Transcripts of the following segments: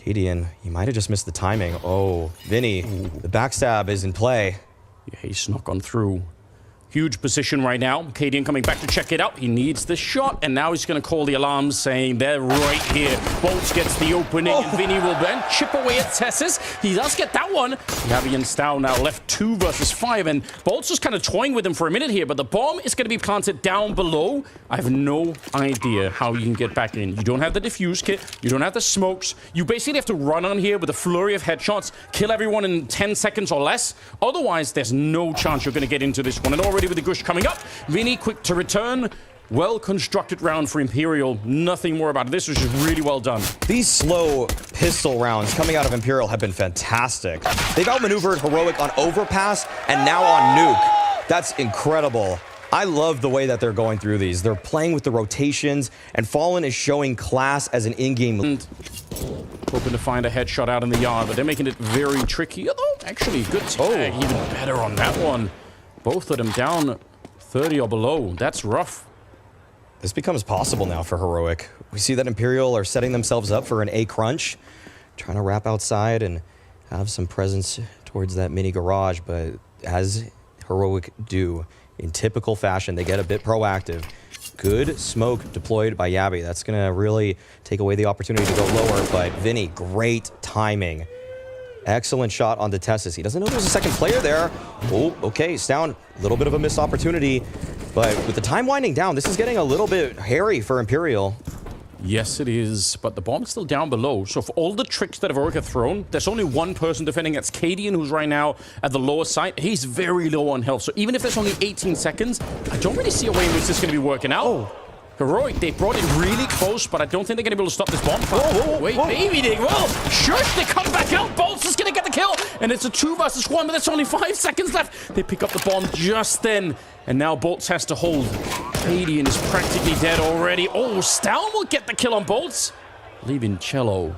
Cadian, you might have just missed the timing. Oh, Vinny, the backstab is in play. Yeah, he's snuck on through. Huge position right now. Cadian coming back to check it out. He needs the shot, and now he's going to call the alarms saying they're right here. Bolts gets the opening, and Vinny will then chip away at Tessus. He does get that one. Yabi and Stow now left 2 versus 5, and Bolts just kind of toying with him for a minute here, but the bomb is going to be planted down below. I have no idea how you can get back in. You don't have the defuse kit. You don't have the smokes. You basically have to run on here with a flurry of headshots, kill everyone in 10 seconds or less. Otherwise, there's no chance you're going to get into this one. And already with the gush coming up, Vinny quick to return. Well-constructed round for Imperial. Nothing more about it. This was just really well done. These slow pistol rounds coming out of Imperial have been fantastic. They've outmaneuvered Heroic on Overpass and now on Nuke. That's incredible. I love the way that they're going through these. They're playing with the rotations, and Fallen is showing class as an in-game. Hoping to find a headshot out in the yard, but they're making it very tricky. Although, actually, good tag. Even better on that one. Both of them down 30 or below. That's rough. This becomes possible now for Heroic. We see that Imperial are setting themselves up for an A crunch, trying to wrap outside and have some presence towards that mini garage, but as Heroic do in typical fashion, they get a bit proactive. Good smoke deployed by Yabi. That's going to really take away the opportunity to go lower, but Vinny, great timing. Excellent shot on the Tessus. He doesn't know there's a second player there. Oh, okay, it's down. A little bit of a missed opportunity. But with the time winding down, this is getting a little bit hairy for Imperial. Yes, it is, but the bomb's still down below. So for all the tricks that Heroic have thrown, there's only one person defending. That's Cadian, who's right now at the lower side. He's very low on health. So even if there's only 18 seconds, I don't really see a way in which this is going to be working out. Oh. Heroic, they brought it really close, but I don't think they're going to be able to stop this bomb. Wait, maybe they will. Shush, they come back out. Bolts is going to get the kill. And it's a 2 versus 1, but there's only 5 seconds left. They pick up the bomb just then. And now Bolts has to hold. Cadian is practically dead already. Oh, Stown will get the kill on Bolts. Leaving Cello,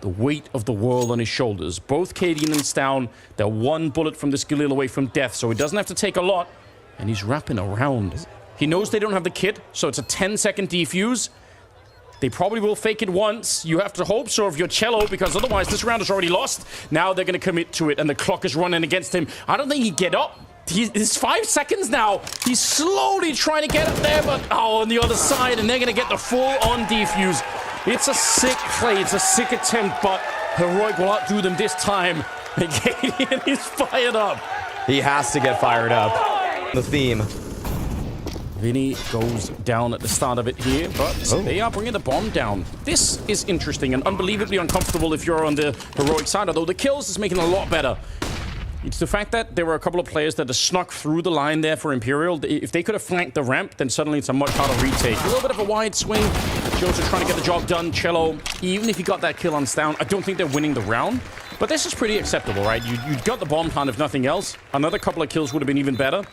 the weight of the world on his shoulders. Both Cadian and Stown, they're 1 bullet from this Galil away from death, so he doesn't have to take a lot. And he's wrapping around. He knows they don't have the kit, so it's a 10-second defuse. They probably will fake it once. You have to hope so if you're Cello, because otherwise this round is already lost. Now they're going to commit to it, and the clock is running against him. I don't think he'd get up. It's 5 seconds now. He's slowly trying to get up there, but on the other side, and they're going to get the full-on defuse. It's a sick play. It's a sick attempt, but Heroic will outdo them this time. And Cadian is fired up. He has to get fired up. The theme. Vinny goes down at the start of it here, but they are bringing the bomb down. This is interesting and unbelievably uncomfortable if you're on the Heroic side, although the kills is making it a lot better. It's the fact that there were a couple of players that have snuck through the line there for Imperial. If they could have flanked the ramp, then suddenly it's a much harder retake. A little bit of a wide swing. Joseph trying to get the job done. Cello, even if he got that kill on Stown, I don't think they're winning the round. But this is pretty acceptable, right? You got the bomb plant if nothing else. Another couple of kills would have been even better.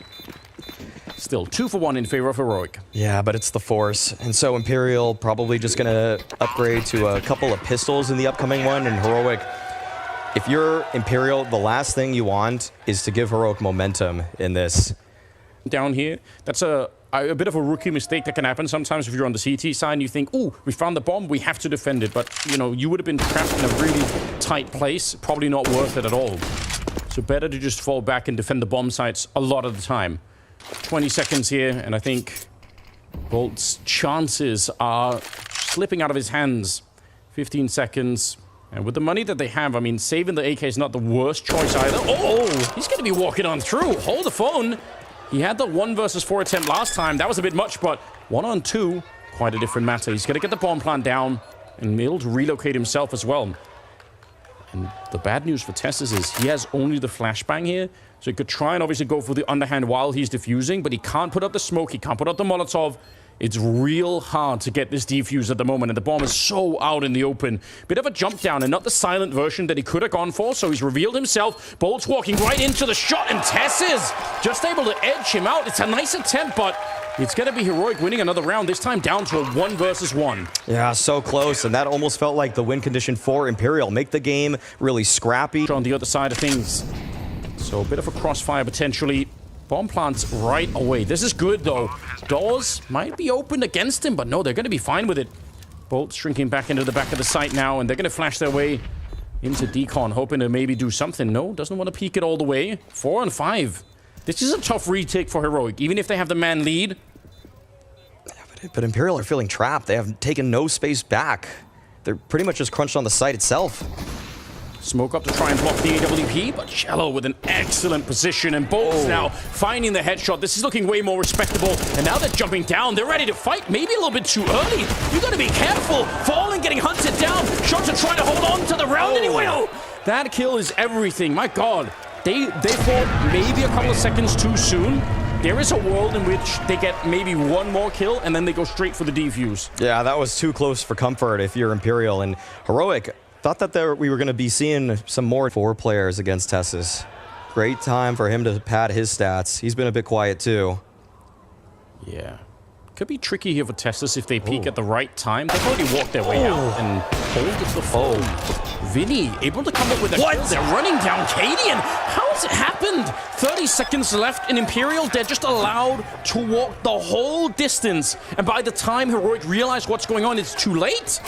Still, 2 for 1 in favor of Heroic. Yeah, but it's the Force. And so Imperial probably just going to upgrade to a couple of pistols in the upcoming one. And Heroic, if you're Imperial, the last thing you want is to give Heroic momentum in this. Down here, that's a bit of a rookie mistake that can happen sometimes if you're on the CT side and you think, ooh, we found the bomb, we have to defend it. But, you know, you would have been trapped in a really tight place. Probably not worth it at all. So better to just fall back and defend the bomb sites a lot of the time. 20 seconds here, and I think Bolt's chances are slipping out of his hands. 15 seconds. And with the money that they have, I mean, saving the AK is not the worst choice either. Oh, he's going to be walking on through. Hold the phone. He had the 1 versus 4 attempt last time. That was a bit much, but 1 on 2, quite a different matter. He's going to get the bomb plant down and be able to relocate himself as well. And the bad news for Tessus is he has only the flashbang here. So he could try and obviously go for the underhand while he's defusing, but he can't put up the smoke, he can't put up the Molotov. It's real hard to get this defuse at the moment, and the bomb is so out in the open. Bit of a jump down, and not the silent version that he could have gone for, so he's revealed himself. Bolt's walking right into the shot, and Tessus just able to edge him out. It's a nice attempt, but it's going to be Heroic winning another round, this time down to a 1 versus 1. Yeah, so close, and that almost felt like the win condition for Imperial. Make the game really scrappy. On the other side of things. So a bit of a crossfire potentially. Bomb plants right away. This is good though. Doors might be opened against him, but no, they're going to be fine with it. Bolt shrinking back into the back of the site now, and they're going to flash their way into Decon, hoping to maybe do something. No, doesn't want to peek it all the way. 4 on 5. This is a tough retake for Heroic, even if they have the man lead. But Imperial are feeling trapped. They have taken no space back. They're pretty much just crunched on the site itself. Smoke up to try and block the AWP, but cello with an excellent position, and Bolts now finding the headshot. This is looking way more respectable, and now they're jumping down. They're ready to fight, maybe a little bit too early. You gotta be careful. Fallen getting hunted down. Shota trying to hold on to the round anyway. Oh, that kill is everything. My God, they fought maybe a couple of seconds too soon. There is a world in which they get maybe one more kill, and then they go straight for the defuse. Yeah, that was too close for comfort if you're Imperial. And Heroic thought that we were going to be seeing some more 4 players against Tessus. Great time for him to pad his stats. He's been a bit quiet too. Yeah. Could be tricky here for Tessus if they peek at the right time. They've already walked their way out and hold the phone. Vinny able to come up with a kill. They're running down Cadian. How has it happened? 30 seconds left in Imperial. They're just allowed to walk the whole distance. And by the time Heroic realize what's going on, it's too late.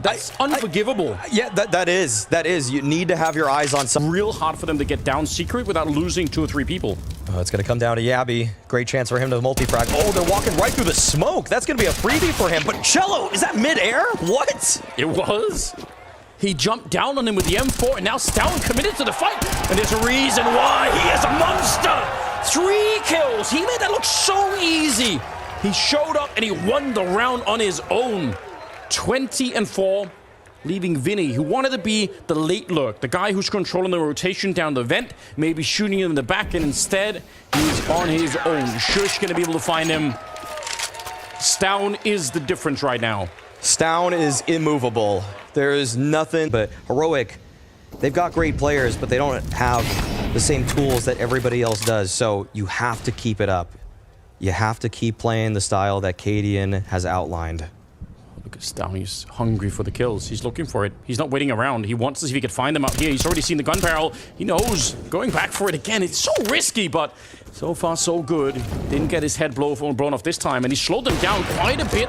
That's unforgivable. Yeah, that is. You need to have your eyes on some. Real hard for them to get down secret without losing 2 or 3 people. Oh, it's going to come down to Yabby. Great chance for him to multi-frag. Oh, they're walking right through the smoke. That's going to be a freebie for him. But cello, is that mid-air? What? It was. He jumped down on him with the M4, and now Stown committed to the fight. And there's a reason why. He is a monster. 3 kills. He made that look so easy. He showed up, and he won the round on his own. 20-4, leaving Vinny, who wanted to be the late lurk, the guy who's controlling the rotation down the vent, maybe shooting him in the back, and instead, he's on his own. Shush gonna be able to find him. Stown is the difference right now. Stown is immovable. There is nothing but Heroic. They've got great players, but they don't have the same tools that everybody else does, so you have to keep it up. You have to keep playing the style that Cadian has outlined. Look at Stown, he's hungry for the kills. He's looking for it. He's not waiting around. He wants to see if he can find them out here. He's already seen the gun barrel. He knows. Going back for it again. It's so risky, but so far so good. Didn't get his head blown off this time, and he slowed them down quite a bit.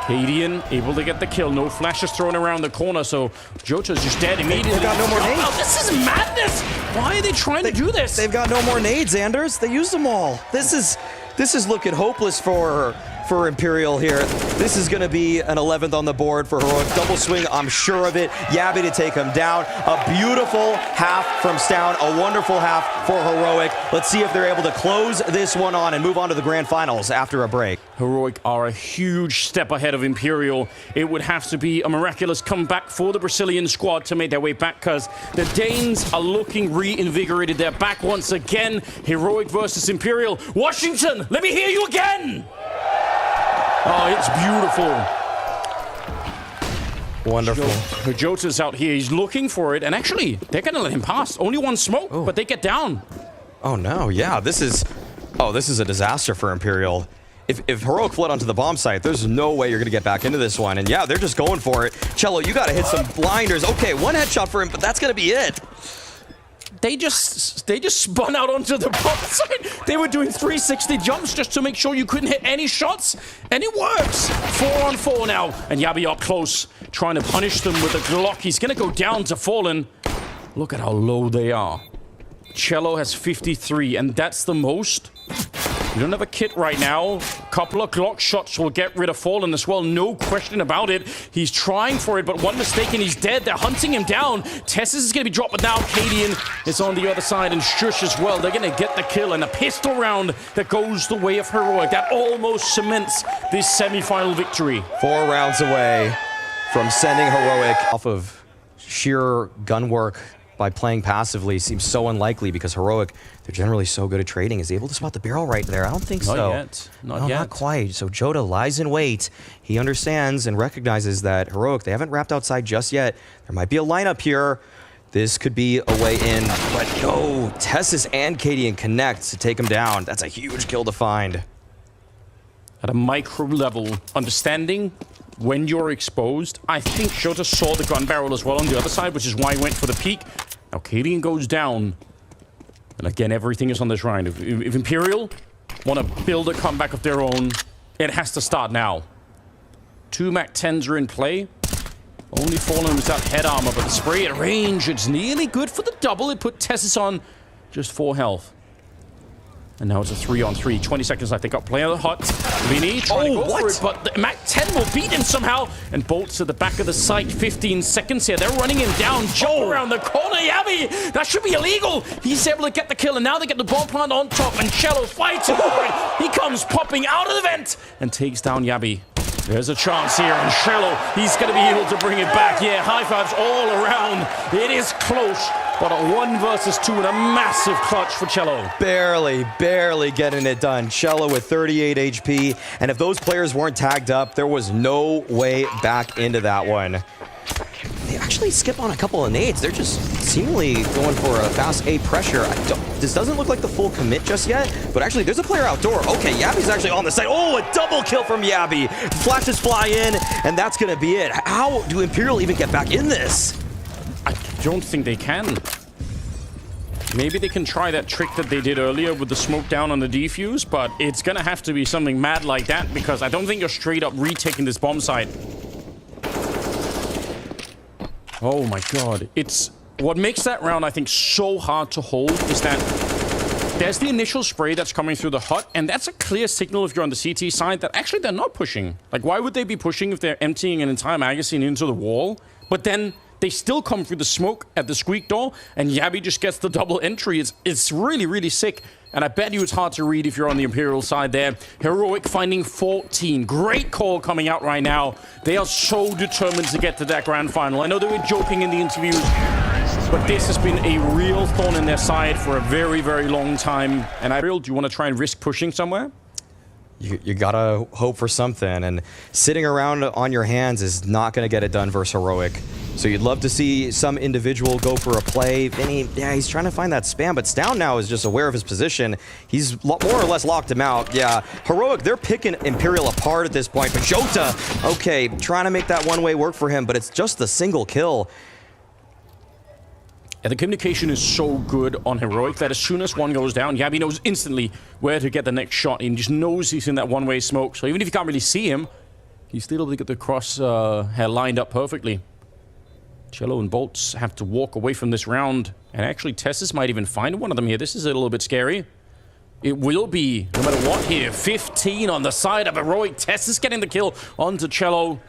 Cadian able to get the kill. No flashes thrown around the corner, so Jota's just dead immediately. They've got no more nades. Oh, this is madness! Why are they trying to do this? They've got no more nades, Anders. They used them all. This is looking hopeless for Imperial here. This is going to be an 11th on the board for Heroic. Double swing, I'm sure of it. Yabby to take him down. A beautiful half from Stown. A wonderful half for Heroic. Let's see if they're able to close this one on and move on to the grand finals after a break. Heroic are a huge step ahead of Imperial. It would have to be a miraculous comeback for the Brazilian squad to make their way back, because the Danes are looking reinvigorated. They're back once again. Heroic versus Imperial. Washington, let me hear you again! Oh, it's beautiful. Wonderful. Jota's out here. He's looking for it, and actually, they're going to let him pass. Only one smoke, but they get down. Oh, no. Yeah, this is a disaster for Imperial. If Heroic fled onto the bomb site, there's no way you're going to get back into this one. And yeah, they're just going for it. Cello, you got to hit some blinders. Okay, 1 headshot for him, but that's going to be it. They just spun out onto the bomb site. They were doing 360 jumps just to make sure you couldn't hit any shots, and it works. 4 on 4 now, and Yabby up close, trying to punish them with a Glock. He's gonna go down to Fallen. Look at how low they are. Cello has 53, and that's the most. You don't have a kit right now. Couple of Glock shots will get rid of Fallen as well. No question about it. He's trying for it, but one mistake and he's dead. They're hunting him down. Tessus is going to be dropped, but now Cadian is on the other side, and Shush as well. They're going to get the kill, and a pistol round that goes the way of Heroic. That almost cements this semi-final victory. 4 rounds away from sending Heroic off of sheer gun work. By playing passively seems so unlikely, because Heroic, they're generally so good at trading. Is he able to spot the barrel right there? I don't think so. Not yet. Not yet. Not quite. So Jota lies in wait. He understands and recognizes that Heroic, they haven't wrapped outside just yet. There might be a lineup here. This could be a way in, but no. Tessus and Cadian connect to take him down. That's a huge kill to find. At a micro level, understanding when you're exposed. I think Jota saw the gun barrel as well on the other side, which is why he went for the peek. Now Cadian goes down. And again, everything is on this round. If Imperial want to build a comeback of their own, it has to start now. 2 MAC-10s are in play. Only Fallen without head armor, but the spray at range, it's nearly good for the double. It put Tessus on just 4 health. And now it's a 3-on-3. 20 seconds left. They got player hot. Vinny trying to go for it, but the MAC-10 will beat him somehow. And Bolts at the back of the site. 15 seconds here. They're running him down. Jump around the corner. Yabi! That should be illegal. He's able to get the kill, and now they get the bomb plant on top. And cello fights for it. He comes popping out of the vent and takes down Yabi. There's a chance here, and cello, he's going to be able to bring it back. Yeah, high fives all around. It is close, but a 1 versus 2 and a massive clutch for cello. Barely getting it done. cello with 38 HP, and if those players weren't tagged up, there was no way back into that one. They actually skip on a couple of nades. They're just seemingly going for a fast A pressure. This doesn't look like the full commit just yet, but actually there's a player outdoor. Okay, Yabi's actually on the side. Oh, a double kill from Yabi. Flashes fly in, and that's going to be it. How do Imperial even get back in this? I don't think they can. Maybe they can try that trick that they did earlier with the smoke down on the defuse, but it's going to have to be something mad like that, because I don't think you're straight up retaking this bomb site. Oh my god. It's what makes that round, I think, so hard to hold is that there's the initial spray that's coming through the hut, and that's a clear signal if you're on the CT side that actually they're not pushing. Like, why would they be pushing if they're emptying an entire magazine into the wall? But then they still come through the smoke at the squeak door, and Yabi just gets the double entry. It's really, really sick. And I bet you it's hard to read if you're on the Imperial side there. Heroic finding 14. Great call coming out right now. They are so determined to get to that grand final. I know they were joking in the interviews, but this has been a real thorn in their side for a very, very long time. And Imperial, do you want to try and risk pushing somewhere? You gotta hope for something, and sitting around on your hands is not gonna get it done versus Heroic. So you'd love to see some individual go for a play. Vinny, yeah, he's trying to find that spam, but Stown now is just aware of his position. He's more or less locked him out. Yeah, Heroic, they're picking Imperial apart at this point, but Jota, okay, trying to make that one-way work for him, but it's just the single kill. And the communication is so good on Heroic that as soon as one goes down, Yabi knows instantly where to get the next shot. He just knows he's in that one-way smoke. So even if you can't really see him, he's still able to get the crosshair lined up perfectly. cello and Bolts have to walk away from this round. And actually, Tessus might even find one of them here. This is a little bit scary. It will be, no matter what here, 15 on the side of Heroic. Tessus getting the kill onto cello.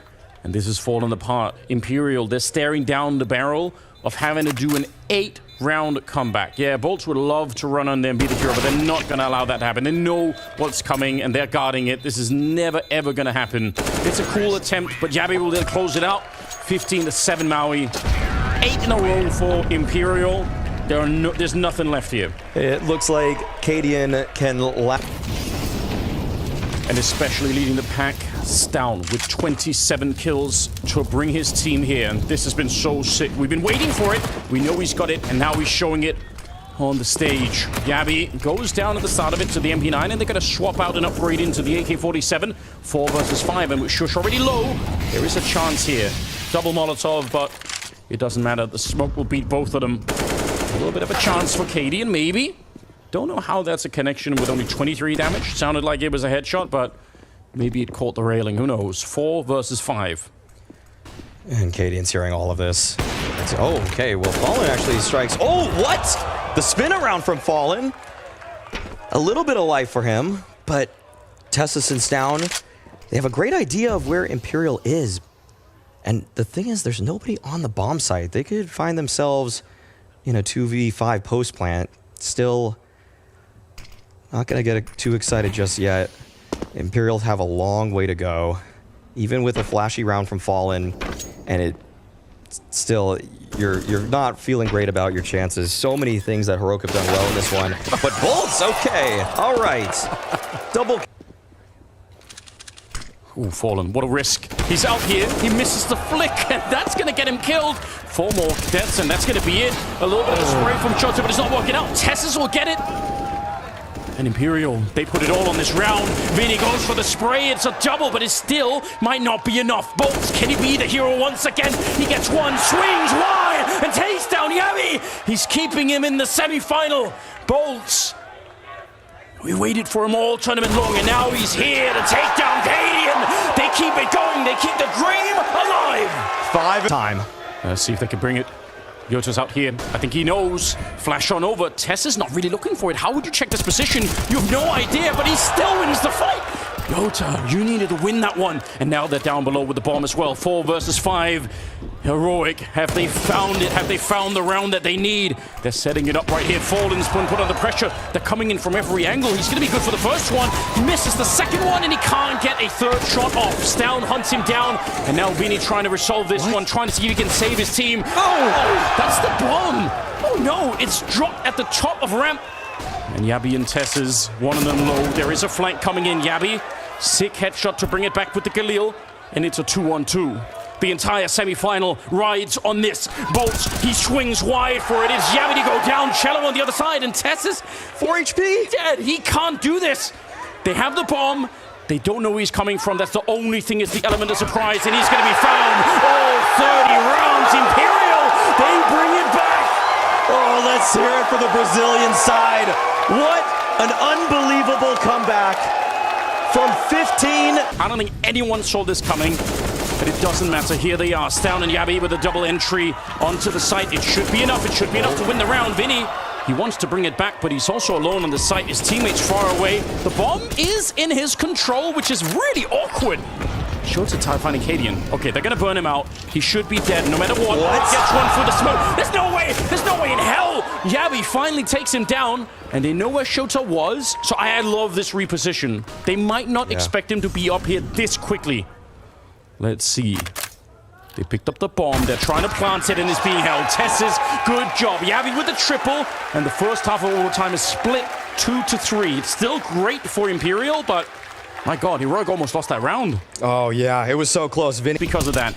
And this has fallen apart. Imperial, they're staring down the barrel of having to do an 8-round comeback. Yeah, Bolts would love to run on there and be the hero, but they're not going to allow that to happen. They know what's coming, and they're guarding it. This is never, ever going to happen. It's a cool attempt, but Yabi will then close it out. 15-7 Maui. 8 in a row for Imperial. There's nothing left here. It looks like Cadian can and especially leading the pack, Stown with 27 kills to bring his team here. And this has been so sick. We've been waiting for it. We know he's got it, and now he's showing it on the stage. Yabi goes down at the start of it to the MP9, and they're going to swap out and upgrade into the AK-47. 4 versus 5, and with Shush already low, there is a chance here. Double Molotov, but it doesn't matter. The smoke will beat both of them. A little bit of a chance for Cadian, maybe. Don't know how that's a connection with only 23 damage. Sounded like it was a headshot, but maybe it caught the railing. Who knows? 4 versus 5. And Cadian's hearing all of this. Oh, okay. Well, Fallen actually strikes. Oh, what? The spin around from Fallen. A little bit of life for him, but Tessus and Stown, they have a great idea of where Imperial is. And the thing is, there's nobody on the bomb site. They could find themselves in a 2v5 post plant. Still not going to get too excited just yet. Imperial have a long way to go. Even with a flashy round from Fallen, and it still, you're not feeling great about your chances. So many things that Heroic have done well in this one. But Bolts, okay. All right. Double. Ooh, Fallen, what a risk. He's out here, he misses the flick, and that's gonna get him killed. 4 more deaths, and that's gonna be it. A little bit of a spray from Jota, but it's not working out. Tessus will get it. And Imperial, they put it all on this round. Vinny goes for the spray, it's a double, but it still might not be enough. Bolts, can he be the hero once again? He gets one, swings wide, and takes down Yabi. He's keeping him in the semi-final. Bolts. We waited for him all tournament long, and now he's here to take down Cadian. They keep it going. They keep the dream alive. 5 time. Let's see if they can bring it. Yota's out here. I think he knows. Flash on over. Tess is not really looking for it. How would you check this position? You have no idea, but he still wins the fight. Yota, you needed to win that one. And now they're down below with the bomb as well. 4 versus 5. Heroic. Have they found it? Have they found the round that they need? They're setting it up right here. Fallen's been put under pressure. They're coming in from every angle. He's going to be good for the first one. He misses the second one, and he can't get a third shot off. Stown hunts him down. And now Vinny trying to resolve this one, trying to see if he can save his team. Oh, that's the bomb. Oh, no. It's dropped at the top of ramp. And Yabi and Tess's, one of them low. There is a flank coming in. Yabi, sick headshot to bring it back with the Galil. And it's a 2-on-2. The entire semi-final rides on this. Bolts, he swings wide for it. It's Yabi to go down. Cello on the other side. And Tess's 4 HP. dead. He can't do this. They have the bomb. They don't know where he's coming from. That's the only thing is the element of surprise. And he's going to be found. All 30 rounds. Imperial, they bring it back. Oh, let's hear it for the Brazilian side. What an unbelievable comeback from 15. I don't think anyone saw this coming, but it doesn't matter. Here they are, Stown and Yabi with a double entry onto the site. It should be enough. It should be enough to win the round. Vinny, he wants to bring it back, but he's also alone on the site. His teammates far away. The bomb is in his control, which is really awkward. Shorts are finding Cadian. Okay, they're gonna burn him out. He should be dead no matter what. Gets one for the smoke. There's no way in hell. Yabi finally takes him down, and they know where Shota was. So I love this reposition. They might not expect him to be up here this quickly. Let's see. They picked up the bomb. They're trying to plant it, and it's being held. Tess's good job. Yabi with the triple, and the first half of overtime is split 2-3. It's still great for Imperial, but my God, Heroic almost lost that round. Oh, yeah, it was so close, Vinny. Because of that.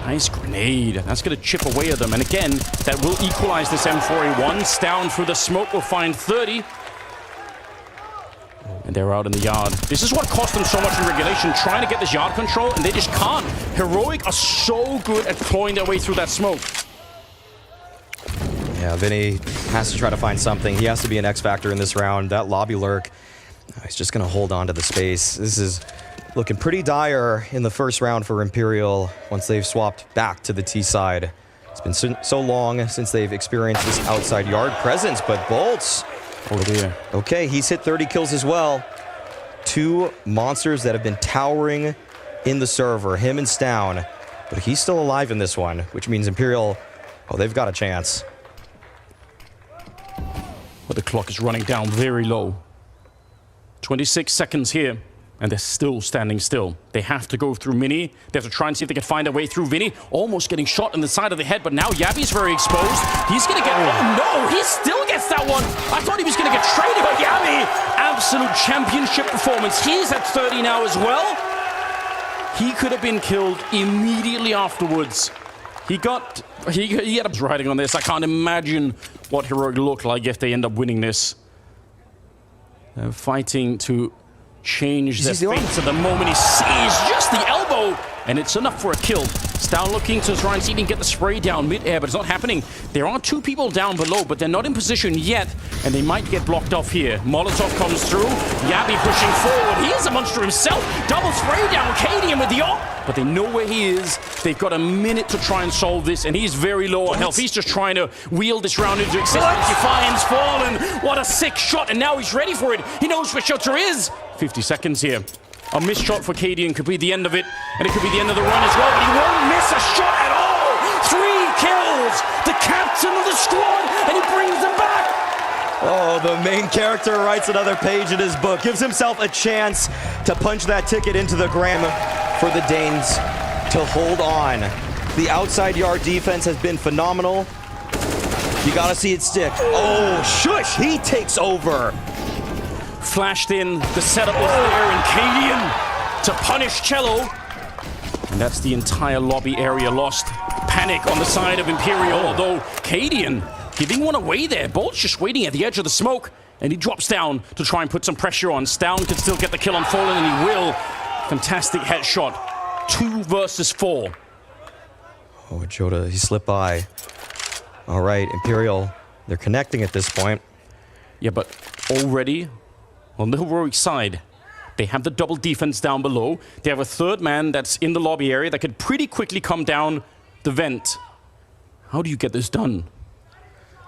Nice grenade. That's going to chip away at them. And again, that will equalize this M4A1. Stown through the smoke will find 30. And they're out in the yard. This is what cost them so much in regulation, trying to get this yard control, and they just can't. Heroic are so good at clawing their way through that smoke. Yeah, Vinny has to try to find something. He has to be an X factor in this round. That lobby lurk, he's just going to hold on to the space. This is looking pretty dire in the first round for Imperial once they've swapped back to the T side. It's been so long since they've experienced this outside yard presence, but Bolts, oh dear. Okay, he's hit 30 kills as well. 2 monsters that have been towering in the server, him and Stown. But he's still alive in this one, which means Imperial, oh, they've got a chance. But the clock is running down very low. 26 seconds here, and they're still standing still. They have to go through Mini. They have to try and see if they can find a way through Vinny. Almost getting shot in the side of the head, but now Yabi's very exposed. He's going to get... Oh, no! He still gets that one! I thought he was going to get traded, but Yabi! Absolute championship performance. He's at 30 now as well. He could have been killed immediately afterwards. He had up riding on this. I can't imagine what Heroic looked like if they end up winning this. They're fighting to change their fates at the moment. He sees just the elbow, and it's enough for a kill. Stown looking to try and see if he can get the spray down mid-air, but it's not happening. There are 2 people down below, but they're not in position yet, and they might get blocked off here. Molotov comes through. Yabi pushing forward. He is a monster himself. Double spray down. Cadian with the ult, but they know where he is. They've got a minute to try and solve this, and he's very low on health. He's just trying to wheel this round into existence. He finds Fallen. What a sick shot, and now he's ready for it. He knows where Shelter is. 50 seconds here. A missed shot for Cadian could be the end of it, and it could be the end of the run as well, but he won't miss a shot at all! 3 kills! The captain of the squad, and he brings them back! Oh, the main character writes another page in his book, gives himself a chance to punch that ticket into the gram for the Danes to hold on. The outside yard defense has been phenomenal. You gotta see it stick. Oh, shush! He takes over! Flashed in, the setup was there, and Cadian to punish Cello. And that's the entire lobby area lost. Panic on the side of Imperial, although Cadian giving one away there. Bolt's just waiting at the edge of the smoke, and he drops down to try and put some pressure on. Stown can still get the kill on Fallen, and he will. Fantastic headshot. 2 versus 4. Oh, Jota, he slipped by. All right, Imperial, they're connecting at this point. Yeah, but already On the heroic side, they have the double defense down below. They have a third man that's in the lobby area that could pretty quickly come down the vent. How do you get this done?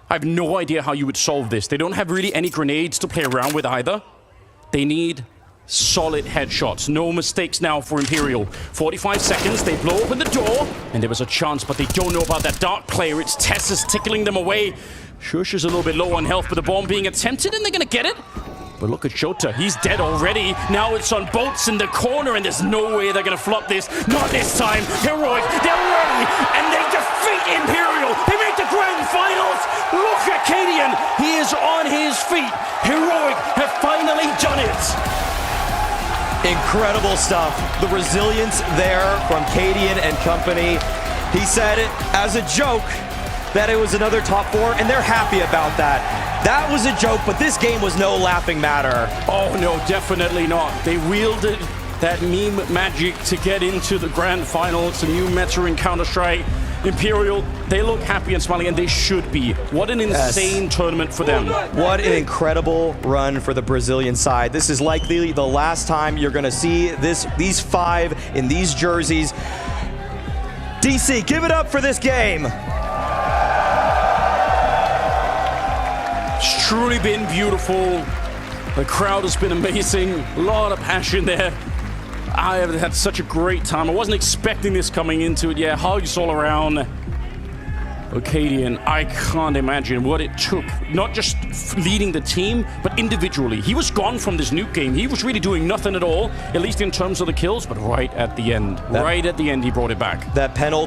I have no idea how you would solve this. They don't have really any grenades to play around with either. They need solid headshots. No mistakes now for Imperial. 45 seconds, they blow open the door, and there was a chance, but they don't know about that dark player. It's Tessa's tickling them away. Shush is a little bit low on health, but the bomb being attempted, and they're gonna get it. But look at Shota, he's dead already. Now it's on bolts in the corner, and there's no way they're gonna flop this. Not this time. Heroic, they're ready, and they defeat Imperial. They make the grand finals. Look at Cadian, he is on his feet. Heroic have finally done it. Incredible stuff. The resilience there from Cadian and company. He said it as a joke that it was another top 4, and they're happy about that. That was a joke, but this game was no laughing matter. Oh no, definitely not. They wielded that meme magic to get into the grand final. It's a new meta in Counter-Strike. Imperial, they look happy and smiling, and they should be. What an insane tournament for them. What an incredible run for the Brazilian side. This is likely the last time you're going to see these 5 in these jerseys. DC, give it up for this game. It's truly been beautiful. The crowd has been amazing. A lot of passion there. I have had such a great time. I wasn't expecting this coming into it. Yeah, hugs all around. Ocadian, I can't imagine what it took. Not just leading the team, but individually. He was gone from this Nuke game. He was really doing nothing at all, at least in terms of the kills, but right at the end, he brought it back. That penalty.